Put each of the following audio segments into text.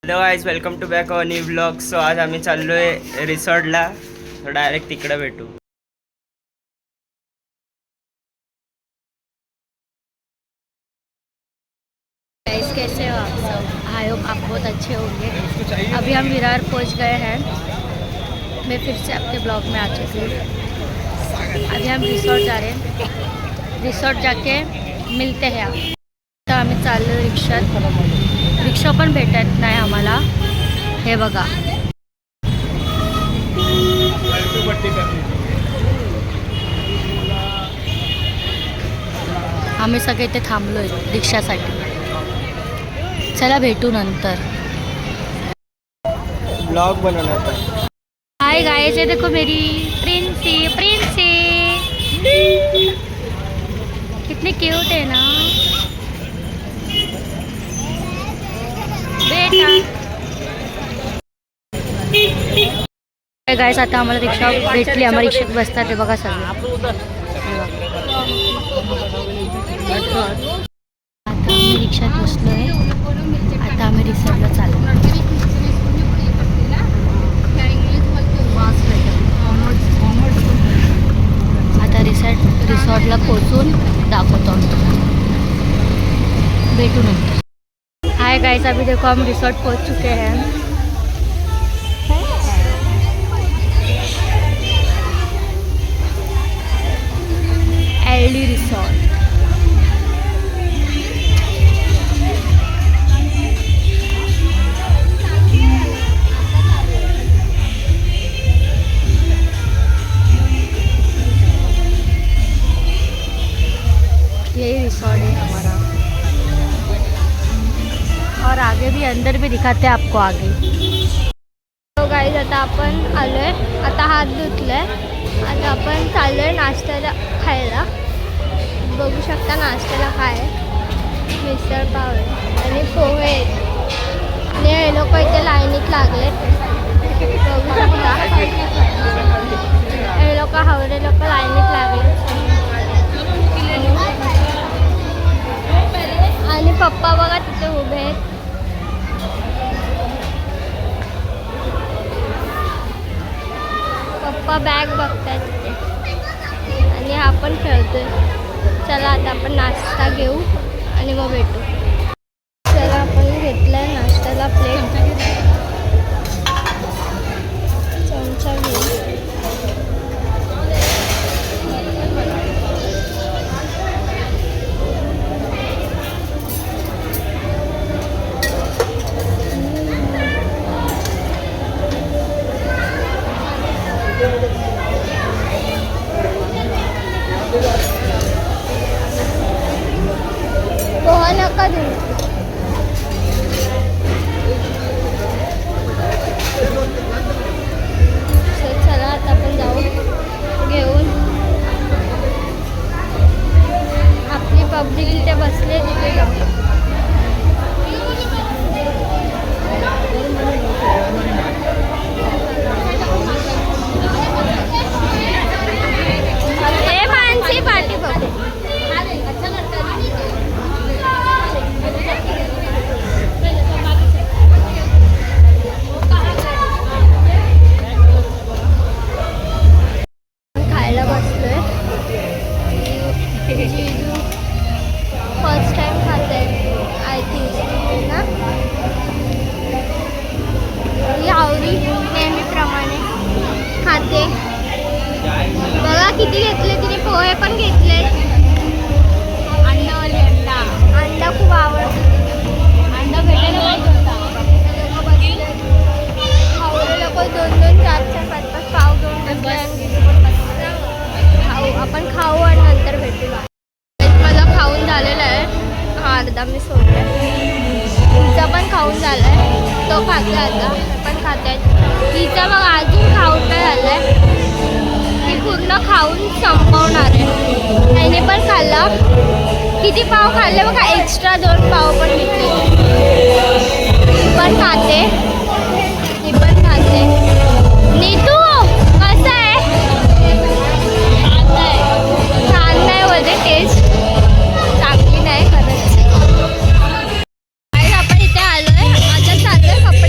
Hello guys, welcome to back our new vlog. So आज आम्ही चाललोय रिसॉर्टला, तर डायरेक्ट तिकडे भेटू. कैसे हो आप सब? आई होप आप बहुत अच्छे होंगे. अभी हम विरार पहुंच गए हैं. मैं फिर से आपके ब्लॉग में आ चुकी हूँ. अभी हम रिसॉर्ट जा रहे हैं. रिसॉर्ट जाके मिलते हैं आप. तर आम्ही चाललो रिक्षात. रिक्षा पण भेटत नाही आम्हाला. हे बघा, आम्ही सगळे इथे थांबलोय रिक्षासाठी. चला भेटू नंतर. ब्लॉग बनवणार. हाय गाइस, ये देखो मेरी प्रिंसी. कितने क्यूट है ना बेटा. गाइस, आता आम्हाला रिक्षा भेटली. आम्हाला रिक्षात बसतात ते बघा सगळे. आता आम्ही रिक्षात बसलोय. आता आम्ही रिसॉर्टला चाललो. आता रिसॉर्टला पोहोचून दाखवतो. भेटू नंतर. हाय गाइस, अभी देखो हम रिसॉर्ट पहुंच चुके हैं. LD resort. यही रिसॉर्ट है हमारा, और आगे भी, अंदर भी दिखाते हैं आपको आगे. तो गाइस, आता आपण आलोय. आता हात धुतलाय. आता आपण चाललोय नाश्त्याला खायला. बघू शकता नाश्त्याला काय आहे. मिसळ पाव आहे आणि पोहे आहेत. आणि हे लोक इथे लाईनीत लागले. बघू शकता, हे लोक हावरे लोक लाईनीत लागले. आणि पप्पा बघा तिथे उभे आहेत. पप्पा बॅग बघतायत तिथे. आणि हा पण खेळतोय. चला आता आपण नाश्ता घेऊ आणि मग भेटू. चला, आपण घेतलाय नाश्त्याला प्लेट. चमचा घेऊ. पोहा नका देऊ. चला आता आपण जाऊ घेऊन. आपली पब्लिक इथे बसले, तिथे जाऊ. मानसी पार्टी बघू. खायला बसलोय. फर्स्ट टाइम खात आहे आय थिंक ना. ही आवडी नेहमीप्रमाणे खाते. बघा किती घेतले तिने. पोहे पण घेतले. अंडा खूप आवडतं. अंडा भेटायला पाहिजे होता. खावले लोक 2-2, 4-4, 5-5 पाव घेऊन बसले. खाऊ, आपण खाऊ आणि नंतर भेटू. मला खाऊन झालेला आहे. हा अर्धा मी सोडला. पिझ्झा पण खाऊन झाला आहे. तो खातला आता पण खात आहेत. पिझ्झा मग अजून खाऊन नाही झाला आहे. ती पूर्ण खाऊन संपवणार आहे. त्याने पण खाल्ला. किती पाव खाल्ले बघा. एक्स्ट्रा 2 पाव पण घेतले. पण खाते. ती पण खाते. नीतू कसं आहे? छान नाही होते टेस्ट. चांगली नाही खरंच. आपण इथे आलोय. आता चाललोय कपडे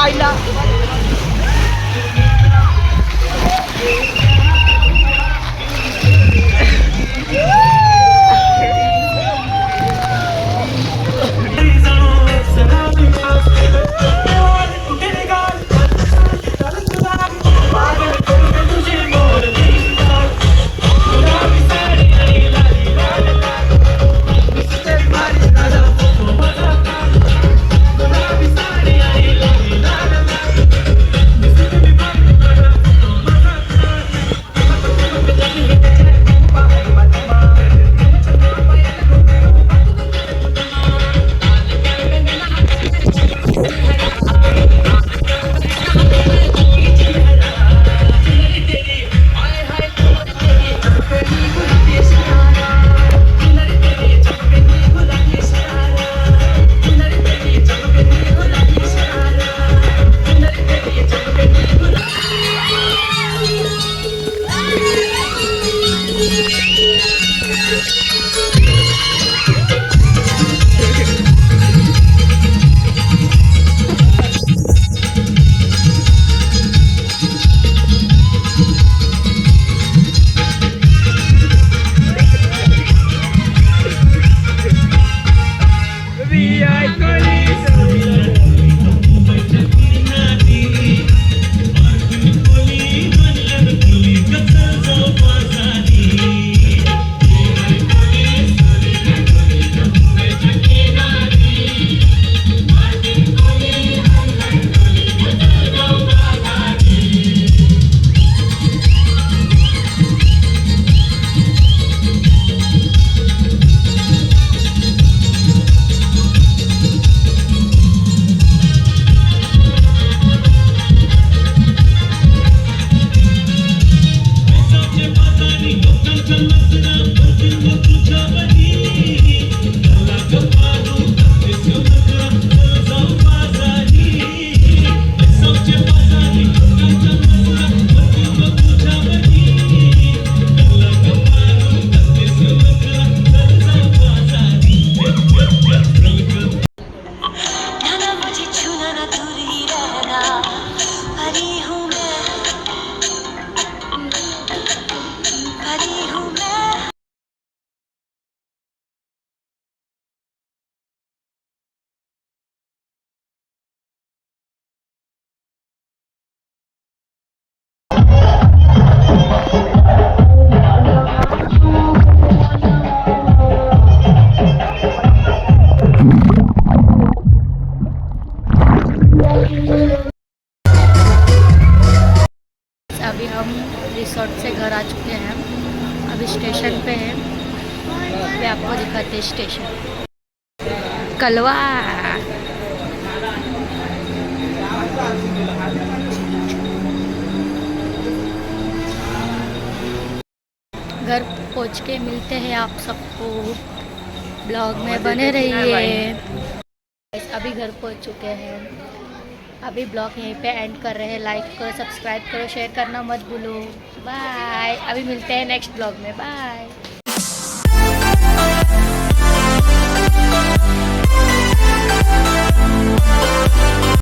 आईला अभी हम रिसोर्ट से घर आ चुके हैं, अभी स्टेशन पे हैं। अभी आपको दिखाते हैं स्टेशन कलवा। घर पहुंच के मिलते हैं आप सबको, ब्लॉग में बने रहिए। अभी घर पहुंच चुके हैं, अभी ब्लॉग यहीं पे एंड कर रहे हैं। लाइक करो, सब्सक्राइब करो, शेयर करना मत भूलो। बाय, अभी मिलते हैं नेक्स्ट ब्लॉग में। बाय।